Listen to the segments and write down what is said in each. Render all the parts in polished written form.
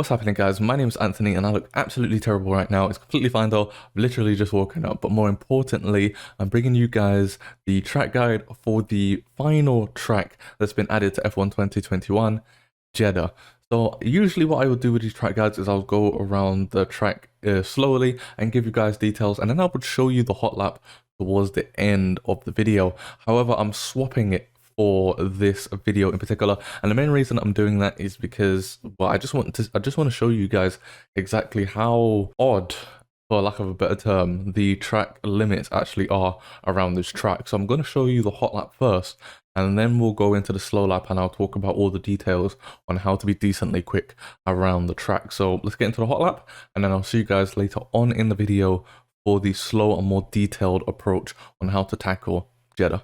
What's happening, guys? My name is Anthony and I look absolutely terrible right now. It's completely fine though. I've literally just woken up, but more importantly, I'm bringing you guys the track guide for the final track that's been added to F1 2021, Jeddah. So usually what I would do with these track guides is I'll go around the track slowly and give you guys details, and then I would show you the hot lap towards the end of the video. However, I'm swapping it for this video in particular, and the main reason I'm doing that is because, well, I just want to show you guys exactly how odd, for lack of a better term, the track limits actually are around this track. So I'm going to show you the hot lap first, and then we'll go into the slow lap and I'll talk about all the details on how to be decently quick around the track. So let's get into the hot lap, and then I'll see you guys later on in the video for the slow and more detailed approach on how to tackle Jeddah.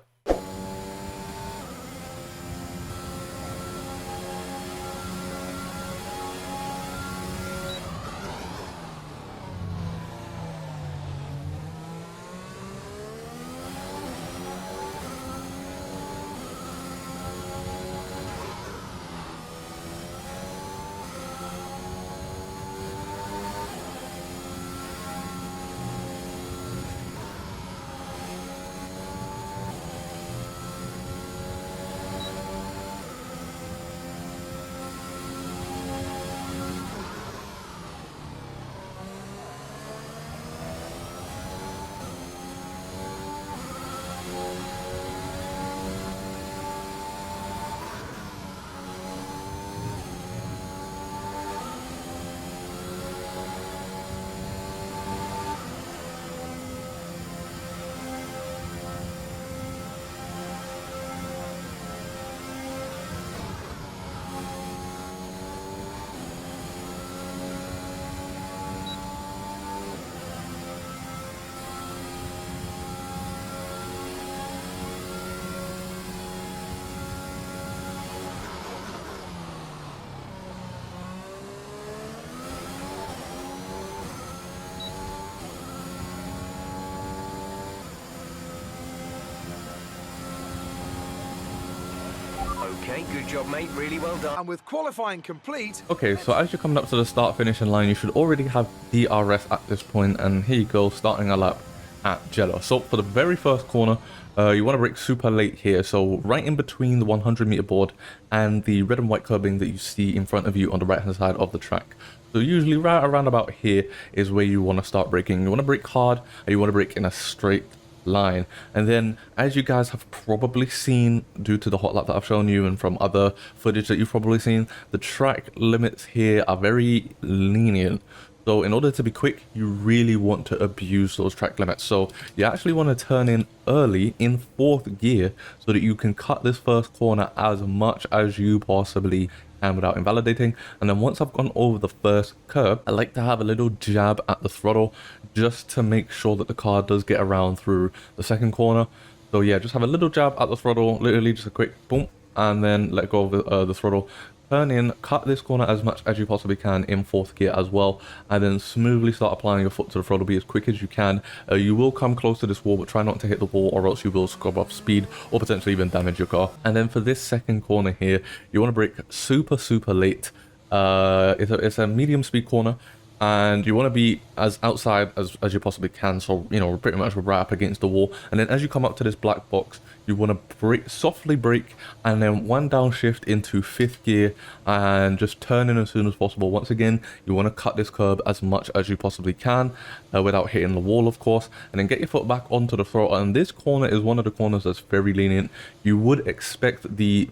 Okay, good job, mate. Really well done. And with qualifying complete... Okay, so as you're coming up to the start finishing line, you should already have DRS at this point, and here you go, starting a lap at Jeddah. So for the very first corner, you want to brake super late here, so right in between the 100-meter board and the red and white curbing that you see in front of you on the right hand side of the track. So usually right around about here is where you want to start braking. You want to brake hard, and you want to brake in a straight line. And then, as you guys have probably seen due to the hot lap that I've shown you and from other footage that you've probably seen, the track limits here are very lenient. So in order to be quick, you really want to abuse those track limits. So you actually want to turn in early in 4th gear so that you can cut this first corner as much as you possibly can without invalidating. And then once I've gone over the first curb, I like to have a little jab at the throttle just to make sure that the car does get around through the second corner. So yeah, just have a little jab at the throttle, literally just a quick boom, and then let go of the throttle. Turn in, cut this corner as much as you possibly can in 4th gear as well, and then smoothly start applying your foot to the throttle. Be as quick as you can. You will come close to this wall, but try not to hit the wall, or else you will scrub off speed or potentially even damage your car. And then for this second corner here, you want to brake super late. It's a medium speed corner, and you want to be as outside as you possibly can, so you know, pretty much right up against the wall. And then as you come up to this black box, you want to softly brake, and then one downshift into 5th gear and just turn in as soon as possible. Once again, you want to cut this curb as much as you possibly can without hitting the wall, of course, and then get your foot back onto the throttle. And this corner is one of the corners that's very lenient. You would expect the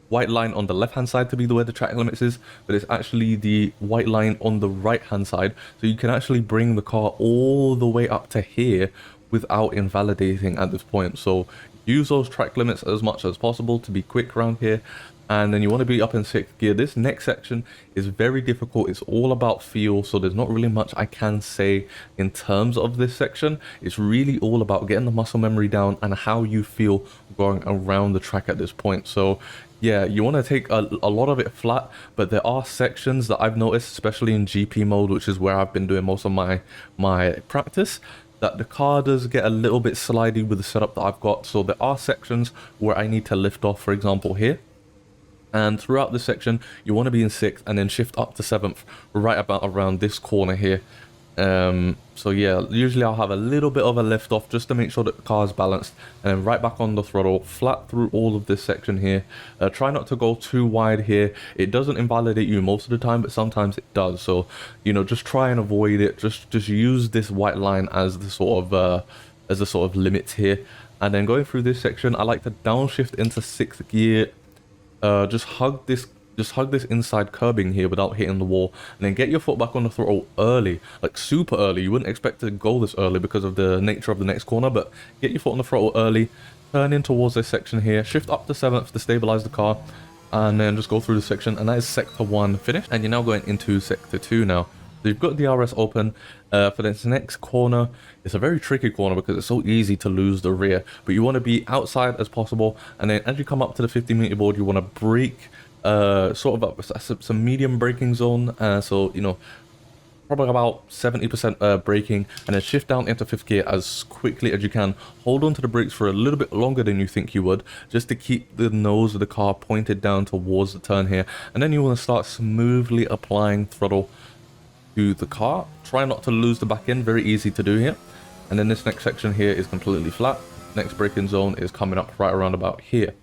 white line on the left hand side to be the way the track limits is, but it's actually the white line on the right hand side, so you can actually bring the car all the way up to here without invalidating at this point. So use those track limits as much as possible to be quick around here. And then you want to be up in 6th gear. This next section is very difficult. It's all about feel, so there's not really much I can say in terms of this section. It's really all about getting the muscle memory down and how you feel going around the track at this point. So yeah, you want to take a lot of it flat, but there are sections that I've noticed, especially in GP mode, which is where I've been doing most of my practice, that the car does get a little bit slidey with the setup that I've got. So there are sections where I need to lift off, for example here, And throughout this section, you want to be in 6th and then shift up to 7th, right about around this corner here. So yeah, usually I'll have a little bit of a lift off just to make sure that the car is balanced, and then right back on the throttle, flat through all of this section here. Try not to go too wide here. It doesn't invalidate you most of the time, but sometimes it does. So, you know, just try and avoid it. Just use this white line as the sort of limit here. And then going through this section, I like to downshift into 6th gear. Just hug this inside curbing here without hitting the wall, and then get your foot back on the throttle early, like super early. You wouldn't expect to go this early because of the nature of the next corner, but get your foot on the throttle early, turn in towards this section here, shift up to 7th to stabilize the car, and then just go through the section, and that is sector 1 finished. And you're now going into sector 2 now. So you've got the DRS open. For this next corner, it's a very tricky corner because it's so easy to lose the rear, but you want to be outside as possible, and then as you come up to the 50-meter board, you want to brake sort of up some medium braking zone, so you know, probably about 70% braking, and then shift down into 5th gear as quickly as you can. Hold on to the brakes for a little bit longer than you think you would, just to keep the nose of the car pointed down towards the turn here, and then you want to start smoothly applying throttle to the car. Try not to lose the back end, very easy to do here. And then this next section here is completely flat. Next braking zone is coming up right around about here.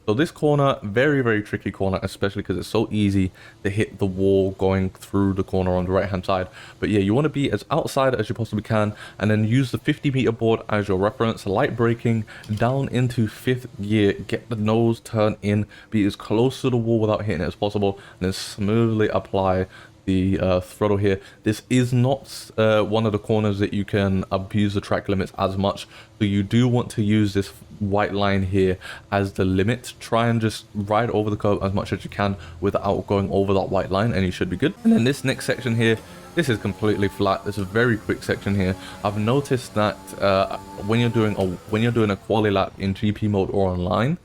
So this corner, very tricky corner, especially because it's so easy to hit the wall going through the corner on the right hand side. But yeah, you want to be as outside as you possibly can, and then use the 50-meter board as your reference. Light braking down into 5th gear, get the nose turn in, be as close to the wall without hitting it as possible, and then smoothly apply the throttle here. This is not one of the corners that you can abuse the track limits as much, so you do want to use this white line here as the limit. Try and just ride over the curb as much as you can without going over that white line, and you should be good. And then this next section here, this is completely flat. It's a very quick section here. I've noticed that when you're doing a quali lap in GP mode or online,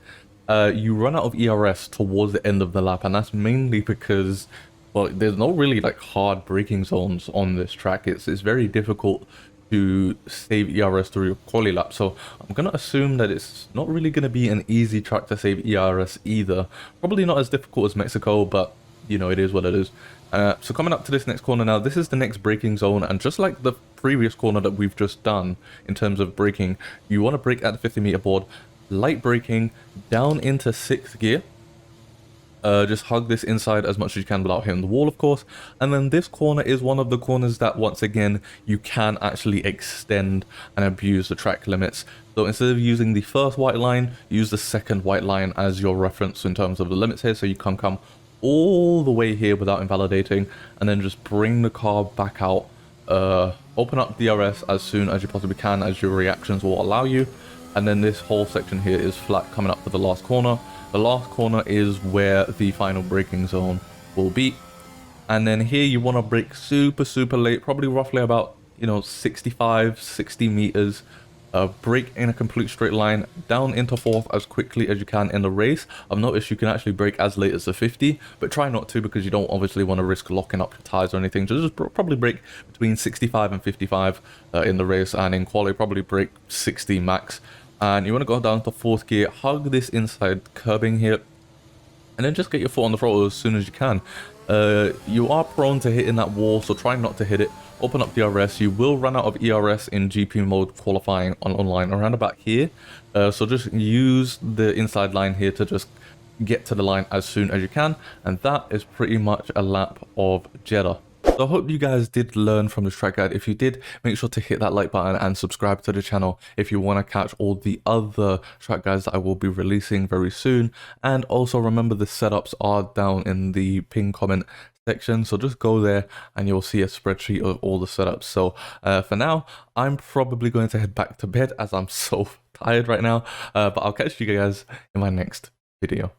you run out of ERS towards the end of the lap, and that's mainly because, well, there's no really like hard braking zones on this track. It's very difficult to save ERS through your quali lap. So I'm gonna assume that it's not really gonna be an easy track to save ERS either. Probably not as difficult as Mexico, but you know, it is what it is. So coming up to this next corner now, this is the next braking zone, and just like the previous corner that we've just done in terms of braking, you want to brake at the 50-meter board, light braking down into 6th gear. Just hug this inside as much as you can without hitting the wall, of course. And then this corner is one of the corners that, once again, you can actually extend and abuse the track limits. So instead of using the first white line, use the second white line as your reference in terms of the limits here. So you can come all the way here without invalidating, and then just bring the car back out. Open up DRS as soon as you possibly can, as your reactions will allow you. And then this whole section here is flat coming up to the last corner. The last corner is where the final braking zone will be. And then here you want to brake super late, probably roughly about, you know, 65, 60 meters. Brake in a complete straight line down into 4th as quickly as you can in the race. I've noticed you can actually brake as late as the 50, but try not to, because you don't obviously want to risk locking up your tires or anything. So just probably brake between 65 and 55 in the race, and in quali probably brake 60 max. And you want to go down to 4th gear, hug this inside curbing here, and then just get your foot on the throttle as soon as you can. You are prone to hitting that wall, so try not to hit it. Open up DRS. You will run out of ERS in GP mode qualifying on online around about here. So just use the inside line here to just get to the line as soon as you can. And that is pretty much a lap of Jeddah. So I hope you guys did learn from this track guide. If you did, make sure to hit that like button and subscribe to the channel if you want to catch all the other track guides that I will be releasing very soon. And also remember, the setups are down in the pinned comment section, so just go there and you'll see a spreadsheet of all the setups. So for now, I'm probably going to head back to bed as I'm so tired right now, but I'll catch you guys in my next video.